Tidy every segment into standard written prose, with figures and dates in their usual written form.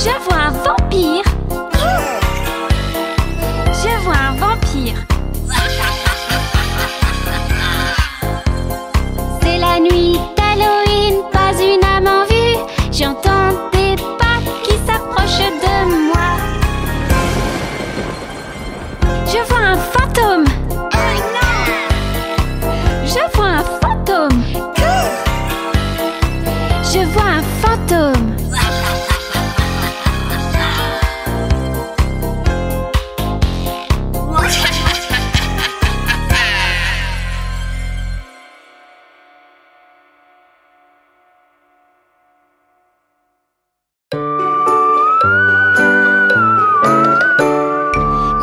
Je vois un vampire. Je vois un vampire. C'est la nuit d'Halloween, pas une âme en vue. J'entends des pas qui s'approchent de moi. Je vois un fantôme. Je vois un fantôme. Je vois un fantôme.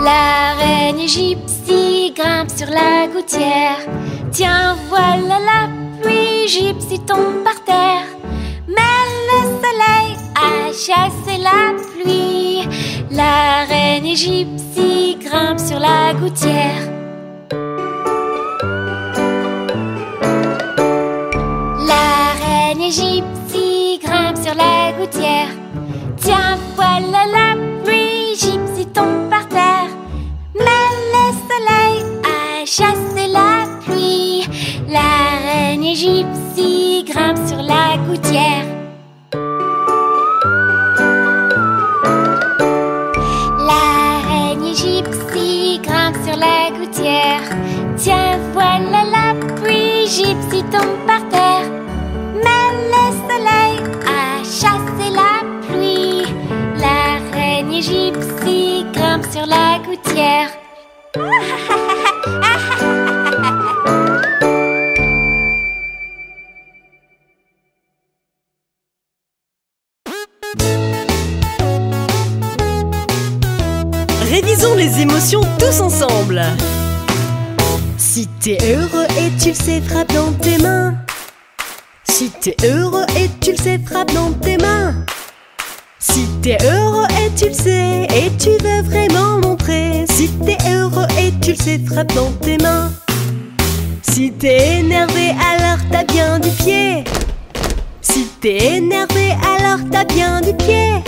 La reine Gypsy grimpe sur la gouttière. Tiens, voilà la pluie, Gypsy tombe par terre. Mais le soleil a chassé la pluie. La reine Gypsy grimpe sur la gouttière. La reine Gypsy grimpe sur la gouttière. Tiens, voilà la pluie, Gypsy tombe par terre. Mais le soleil a chassé la pluie. La reine Gypsy grimpe sur la gouttière. La reine Gypsy grimpe sur la gouttière. Tiens, voilà la pluie, Gypsy tombe par terre. Mais le soleil a chassé la pluie. La reine Gypsy grimpe sur la gouttière. Révisons les émotions tous ensemble. Si t'es heureux et tu le sais, frappe dans tes mains. Si t'es heureux et tu le sais, frappe dans tes mains. Si t'es heureux et tu le sais, et tu veux vraiment montrer. Si t'es heureux et tu le sais, frappe dans tes mains. Si t'es énervé, alors t'as bien du pied. Si t'es énervé, alors t'as bien du pied.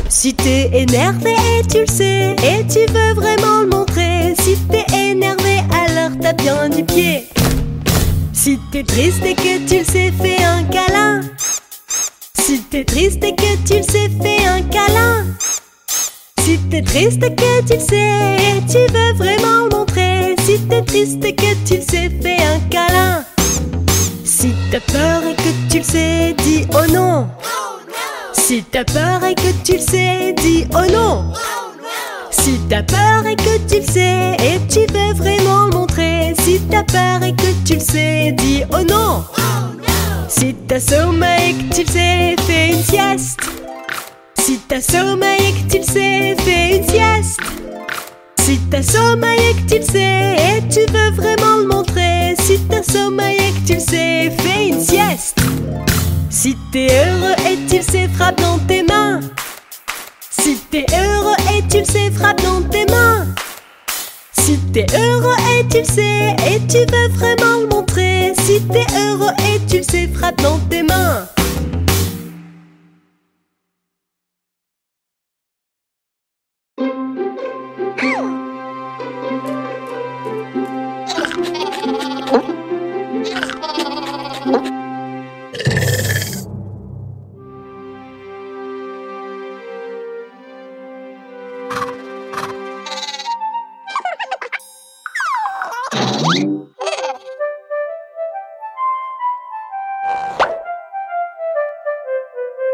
Si t'es énervé et tu le sais, et tu veux vraiment le montrer. Si t'es énervé, alors t'as bien du pied. Si t'es triste et que tu le sais, fais un câlin. Si t'es triste et que tu le sais, fais un câlin. Si t'es triste et que tu le sais, et tu veux vraiment le montrer. Si t'es triste et que tu le sais, fais un câlin. Si t'as peur et que tu le sais, dis oh non. Si t'as peur et que tu le sais, dis oh non. Si t'as peur et que tu le sais, et tu veux vraiment le montrer. Si t'as peur et que tu le sais, dis oh non. Si t'as sommeil et que tu le sais, fais une sieste. Si t'as sommeil et que tu le sais, fais une sieste. Si t'as sommeil et que tu le sais, et tu veux vraiment le montrer. Si t'as sommeil et que tu le sais, fais une sieste. Si t'es heureux et tu le sais, frappe dans tes mains. Si t'es heureux et tu le sais, frappe dans tes mains. Si t'es heureux et tu le sais, et tu veux vraiment le montrer. Si t'es heureux et tu le sais, frappe dans tes mains.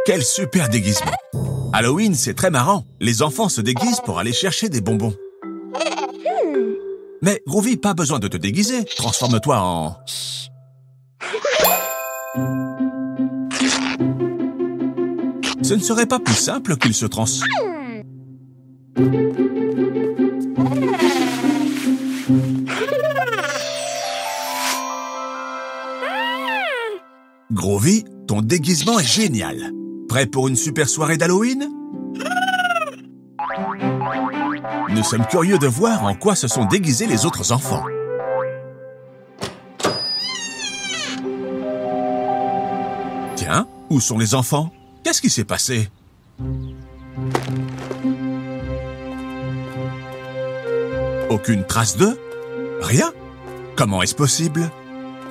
Quel super déguisement! Halloween, c'est très marrant. Les enfants se déguisent pour aller chercher des bonbons. Mais Groovy, pas besoin de te déguiser. Transforme-toi en... Ce ne serait pas plus simple qu'il se Groovy, ton déguisement est génial. Prêt pour une super soirée d'Halloween? Nous sommes curieux de voir en quoi se sont déguisés les autres enfants. Tiens, où sont les enfants? Qu'est-ce qui s'est passé? Aucune trace d'eux? Rien? Comment est-ce possible?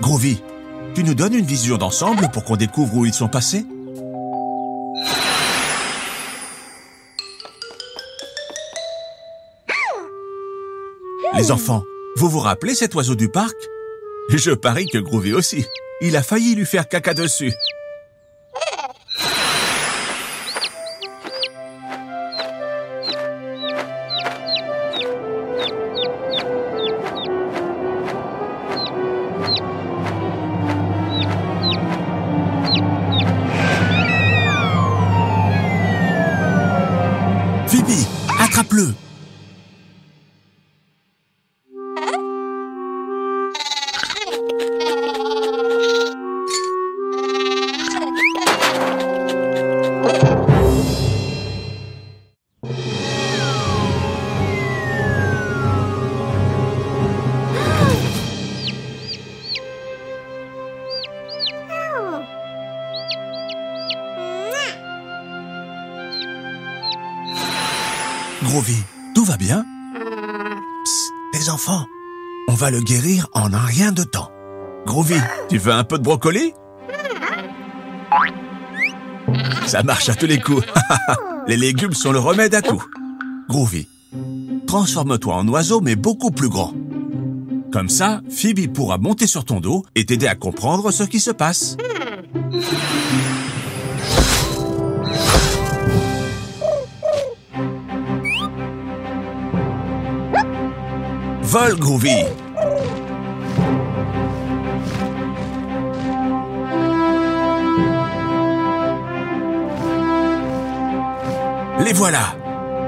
Groovy, tu nous donnes une vision d'ensemble pour qu'on découvre où ils sont passés? Les enfants, vous vous rappelez cet oiseau du parc? Je parie que Groovy aussi. Il a failli lui faire caca dessus. Phoebe, attrape-le! Groovy, tout va bien? Psst, les enfants, on va le guérir en un rien de temps. Groovy, tu veux un peu de brocoli? Ça marche à tous les coups. Les légumes sont le remède à tout. Groovy, transforme-toi en oiseau mais beaucoup plus grand. Comme ça, Phoebe pourra monter sur ton dos et t'aider à comprendre ce qui se passe. Vole, Groovy! Les voilà!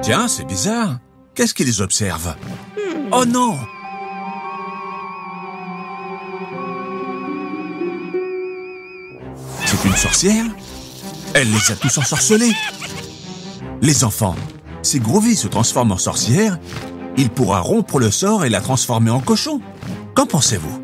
Tiens, c'est bizarre. Qu'est-ce qui les observe? Oh non! C'est une sorcière? Elle les a tous ensorcelés! Les enfants, si Groovy se transforme en sorcière, il pourra rompre le sort et la transformer en cochon. Qu'en pensez-vous?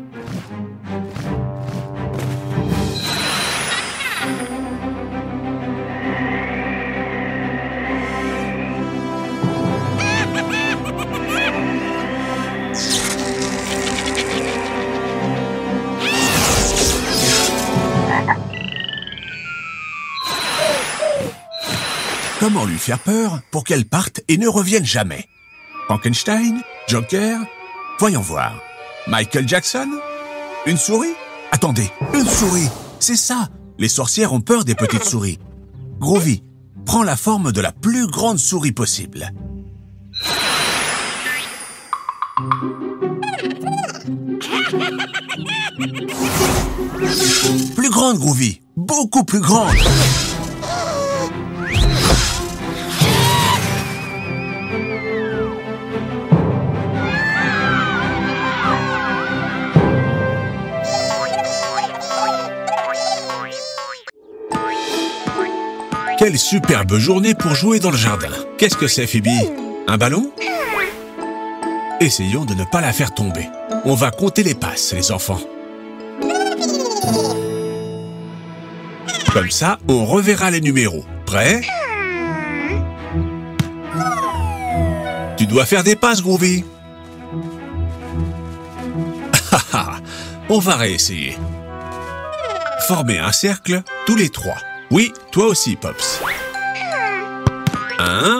Comment lui faire peur pour qu'elle parte et ne revienne jamais? Frankenstein? Joker? Voyons voir. Michael Jackson? Une souris? Attendez, une souris! C'est ça! Les sorcières ont peur des petites souris. Groovy, prends la forme de la plus grande souris possible. Plus grande, Groovy! Beaucoup plus grande! Quelle superbe journée pour jouer dans le jardin. Qu'est-ce que c'est, Phoebe? Un ballon? Essayons de ne pas la faire tomber. On va compter les passes, les enfants. Comme ça, on reverra les numéros. Prêt? Tu dois faire des passes, Groovy. On va réessayer. Formez un cercle, tous les trois. Oui, toi aussi, Pops. 1.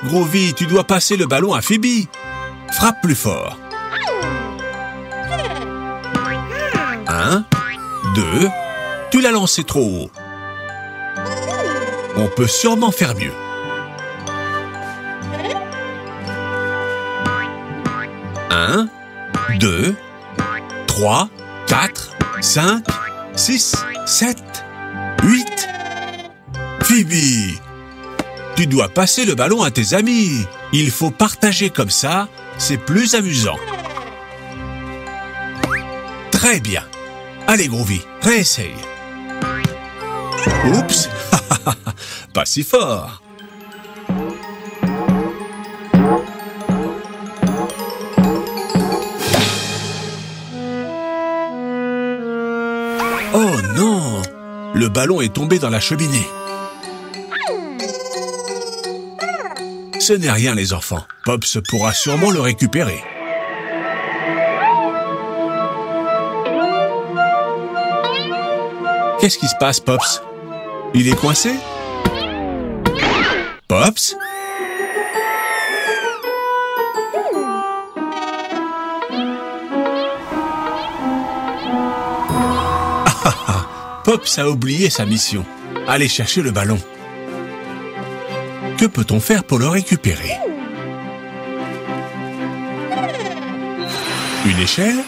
Groovy, tu dois passer le ballon à Phoebe. Frappe plus fort. 1, 2. Tu l'as lancé trop haut. On peut sûrement faire mieux. 1, 2, 3, 4, 5, 6, 7, 8. Phoebe, tu dois passer le ballon à tes amis. Il faut partager comme ça, c'est plus amusant. Très bien. Allez, Groovy, réessaye. Oups, pas si fort. Oh non! Le ballon est tombé dans la cheminée. Ce n'est rien, les enfants. Pops pourra sûrement le récupérer. Qu'est-ce qui se passe, Pops? Il est coincé? Pops? Pops a oublié sa mission. Aller chercher le ballon. Que peut-on faire pour le récupérer? Une échelle?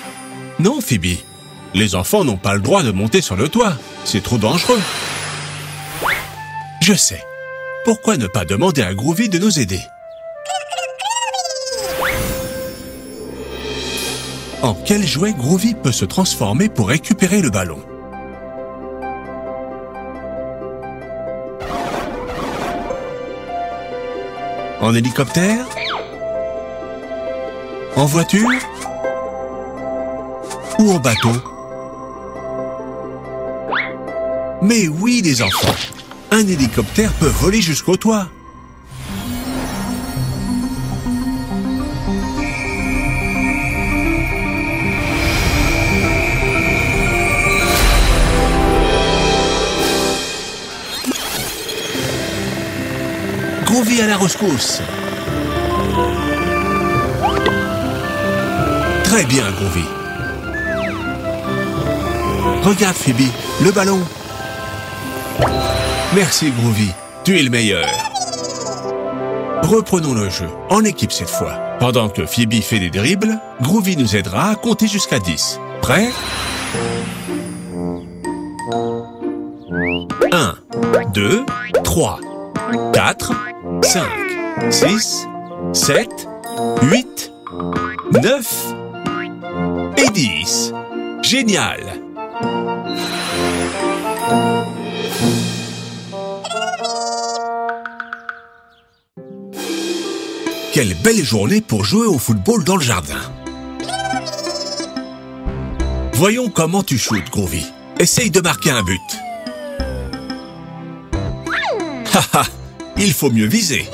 Non, Phoebe. Les enfants n'ont pas le droit de monter sur le toit. C'est trop dangereux. Je sais. Pourquoi ne pas demander à Groovy de nous aider? En quel jouet Groovy peut se transformer pour récupérer le ballon? En hélicoptère? En voiture? Ou en bateau? Mais oui, les enfants, un hélicoptère peut voler jusqu'au toit. Groovy à la rescousse. Très bien, Groovy. Regarde, Phoebe, le ballon. Merci, Groovy. Tu es le meilleur. Reprenons le jeu, en équipe cette fois. Pendant que Phoebe fait des dribbles, Groovy nous aidera à compter jusqu'à 10. Prêt? 1, 2, 3, 4, 5, 6, 7, 8, 9 et 10. Génial! Quelle belle journée pour jouer au football dans le jardin. Voyons comment tu shootes, Groovy. Essaye de marquer un but. Haha, il faut mieux viser.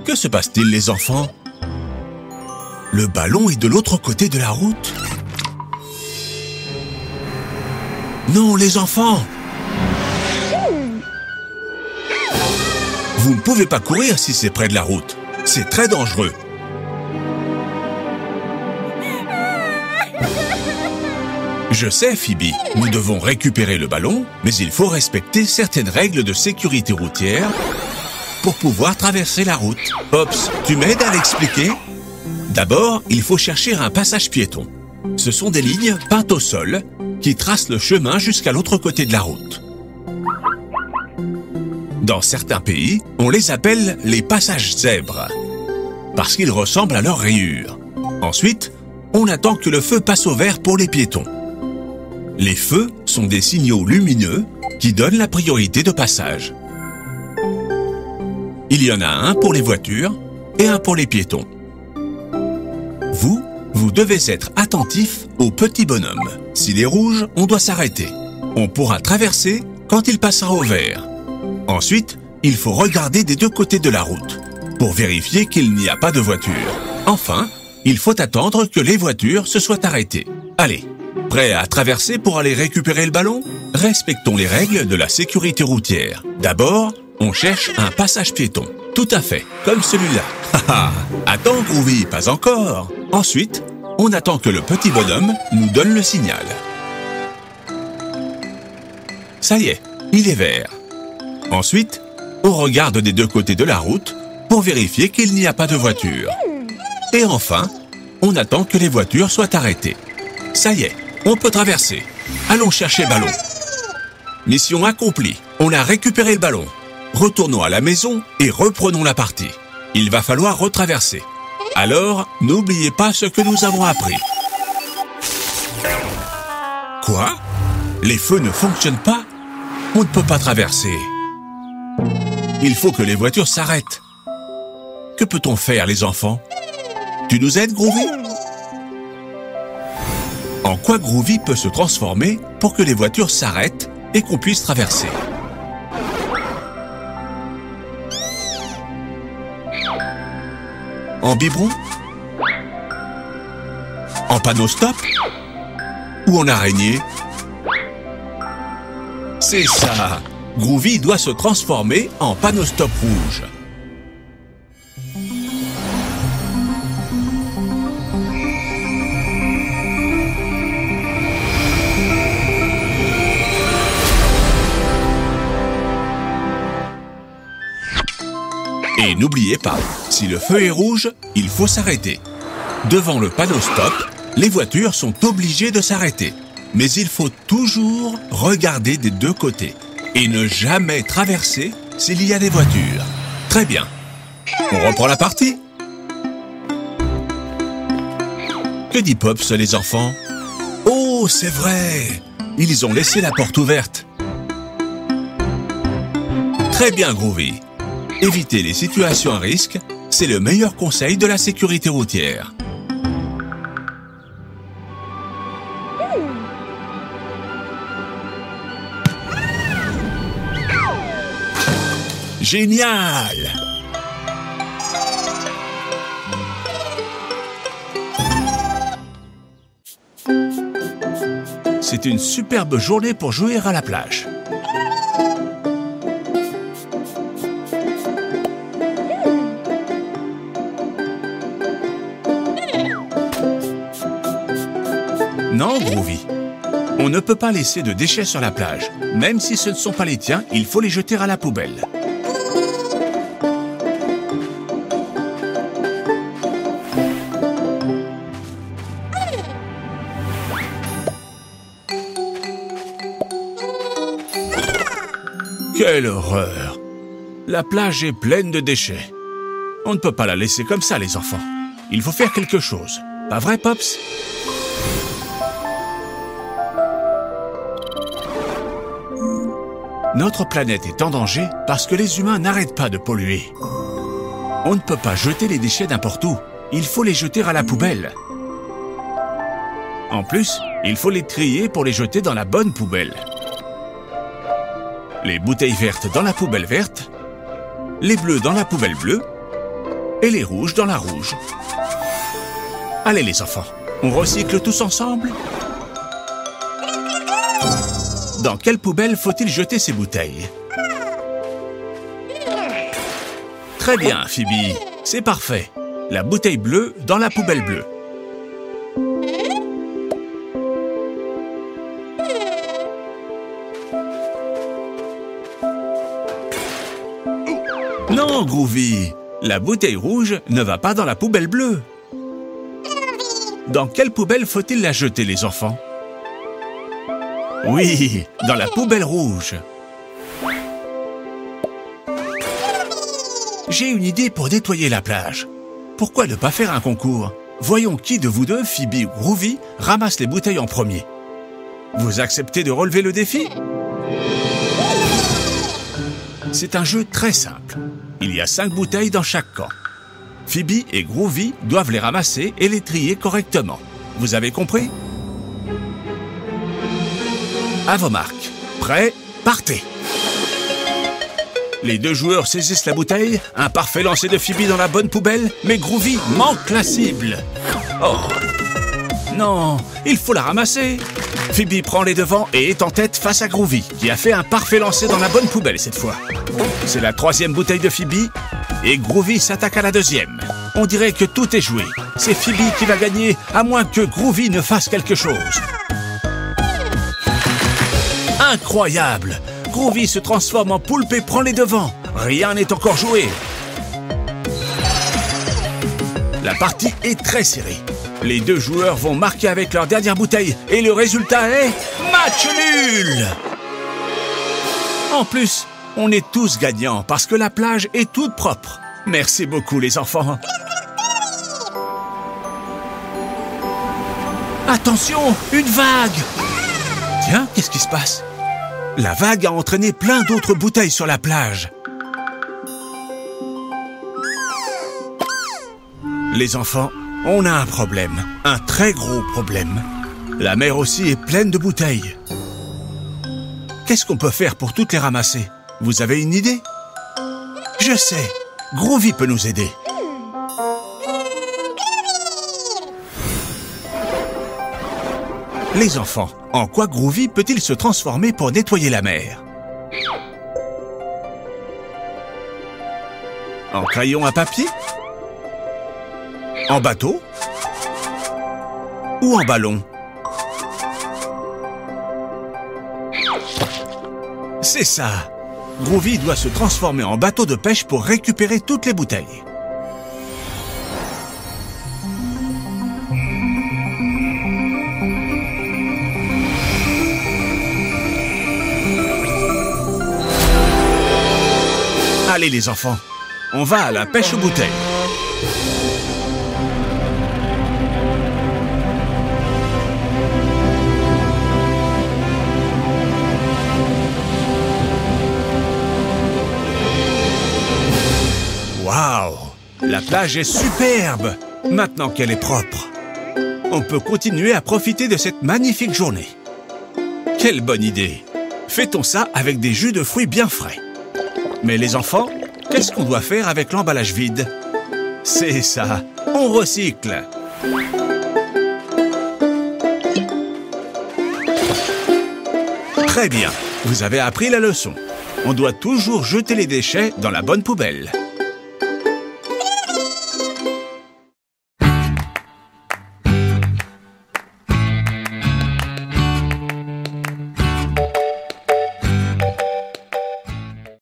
Que se passe-t-il, les enfants? Le ballon est de l'autre côté de la route. Non, les enfants! Vous ne pouvez pas courir si c'est près de la route. C'est très dangereux. Je sais, Phoebe, nous devons récupérer le ballon, mais il faut respecter certaines règles de sécurité routière pour pouvoir traverser la route. Pops, tu m'aides à l'expliquer? D'abord, il faut chercher un passage piéton. Ce sont des lignes peintes au sol qui tracent le chemin jusqu'à l'autre côté de la route. Dans certains pays, on les appelle les passages zèbres, parce qu'ils ressemblent à leurs rayures. Ensuite, on attend que le feu passe au vert pour les piétons. Les feux sont des signaux lumineux qui donnent la priorité de passage. Il y en a un pour les voitures et un pour les piétons. Vous devez être attentif au petit bonhomme. S'il est rouge, on doit s'arrêter. On pourra traverser quand il passera au vert. Ensuite, il faut regarder des deux côtés de la route pour vérifier qu'il n'y a pas de voiture. Enfin, il faut attendre que les voitures se soient arrêtées. Allez, prêt à traverser pour aller récupérer le ballon? Respectons les règles de la sécurité routière. D'abord, on cherche un passage piéton. Tout à fait, comme celui-là. Haha, attends, Groovy, pas encore. Ensuite, on attend que le petit bonhomme nous donne le signal. Ça y est, il est vert. Ensuite, on regarde des deux côtés de la route pour vérifier qu'il n'y a pas de voiture. Et enfin, on attend que les voitures soient arrêtées. Ça y est, on peut traverser. Allons chercher le ballon. Mission accomplie. On a récupéré le ballon. Retournons à la maison et reprenons la partie. Il va falloir retraverser. Alors, n'oubliez pas ce que nous avons appris. Quoi? Les feux ne fonctionnent pas? On ne peut pas traverser. Il faut que les voitures s'arrêtent. Que peut-on faire, les enfants? Tu nous aides, Groovy? En quoi Groovy peut se transformer pour que les voitures s'arrêtent et qu'on puisse traverser? En biberon? En panneau stop? Ou en araignée? C'est ça! Groovy doit se transformer en panneau stop rouge. Et n'oubliez pas, si le feu est rouge, il faut s'arrêter. Devant le panneau stop, les voitures sont obligées de s'arrêter. Mais il faut toujours regarder des deux côtés et ne jamais traverser s'il y a des voitures. Très bien. On reprend la partie. Que dit Pops, les enfants? Oh, c'est vrai! Ils ont laissé la porte ouverte. Très bien, Groovy. Éviter les situations à risque, c'est le meilleur conseil de la sécurité routière. Génial! C'est une superbe journée pour jouer à la plage. Non, Groovy. On ne peut pas laisser de déchets sur la plage. Même si ce ne sont pas les tiens, il faut les jeter à la poubelle. Quelle horreur! La plage est pleine de déchets. On ne peut pas la laisser comme ça, les enfants. Il faut faire quelque chose. Pas vrai, Pops? Notre planète est en danger parce que les humains n'arrêtent pas de polluer. On ne peut pas jeter les déchets n'importe où. Il faut les jeter à la poubelle. En plus, il faut les trier pour les jeter dans la bonne poubelle. Les bouteilles vertes dans la poubelle verte, les bleus dans la poubelle bleue et les rouges dans la rouge. Allez les enfants, on recycle tous ensemble? Dans quelle poubelle faut-il jeter ces bouteilles? Très bien, Phoebe, c'est parfait. La bouteille bleue dans la poubelle bleue. Non, Groovy, la bouteille rouge ne va pas dans la poubelle bleue. Dans quelle poubelle faut-il la jeter, les enfants? Oui, dans la poubelle rouge. J'ai une idée pour nettoyer la plage. Pourquoi ne pas faire un concours? Voyons qui de vous deux, Phoebe ou Groovy, ramasse les bouteilles en premier. Vous acceptez de relever le défi? C'est un jeu très simple. Il y a 5 bouteilles dans chaque camp. Phoebe et Groovy doivent les ramasser et les trier correctement. Vous avez compris? À vos marques. Prêts? Partez! Les deux joueurs saisissent la bouteille. Un parfait lancer de Phoebe dans la bonne poubelle, mais Groovy manque la cible. Oh! Non, il faut la ramasser. Phoebe prend les devants et est en tête face à Groovy, qui a fait un parfait lancer dans la bonne poubelle cette fois. C'est la 3e bouteille de Phoebe, et Groovy s'attaque à la 2e. On dirait que tout est joué. C'est Phoebe qui va gagner, à moins que Groovy ne fasse quelque chose. Incroyable! Groovy se transforme en poulpe et prend les devants. Rien n'est encore joué. La partie est très serrée. Les deux joueurs vont marquer avec leur dernière bouteille et le résultat est match nul. En plus, on est tous gagnants parce que la plage est toute propre. Merci beaucoup les enfants. Attention, une vague! Tiens, qu'est-ce qui se passe? La vague a entraîné plein d'autres bouteilles sur la plage. Les enfants, on a un problème, un très gros problème. La mer aussi est pleine de bouteilles. Qu'est-ce qu'on peut faire pour toutes les ramasser? Vous avez une idée? Je sais, Groovy peut nous aider. Les enfants, en quoi Groovy peut-il se transformer pour nettoyer la mer? En crayon à papier? En bateau? Ou en ballon? C'est ça! Groovy doit se transformer en bateau de pêche pour récupérer toutes les bouteilles. Allez les enfants, on va à la pêche aux bouteilles. Waouh! La plage est superbe, maintenant qu'elle est propre. On peut continuer à profiter de cette magnifique journée. Quelle bonne idée! Fêtons ça avec des jus de fruits bien frais. Mais les enfants, qu'est-ce qu'on doit faire avec l'emballage vide? C'est ça, on recycle. Très bien, vous avez appris la leçon. On doit toujours jeter les déchets dans la bonne poubelle.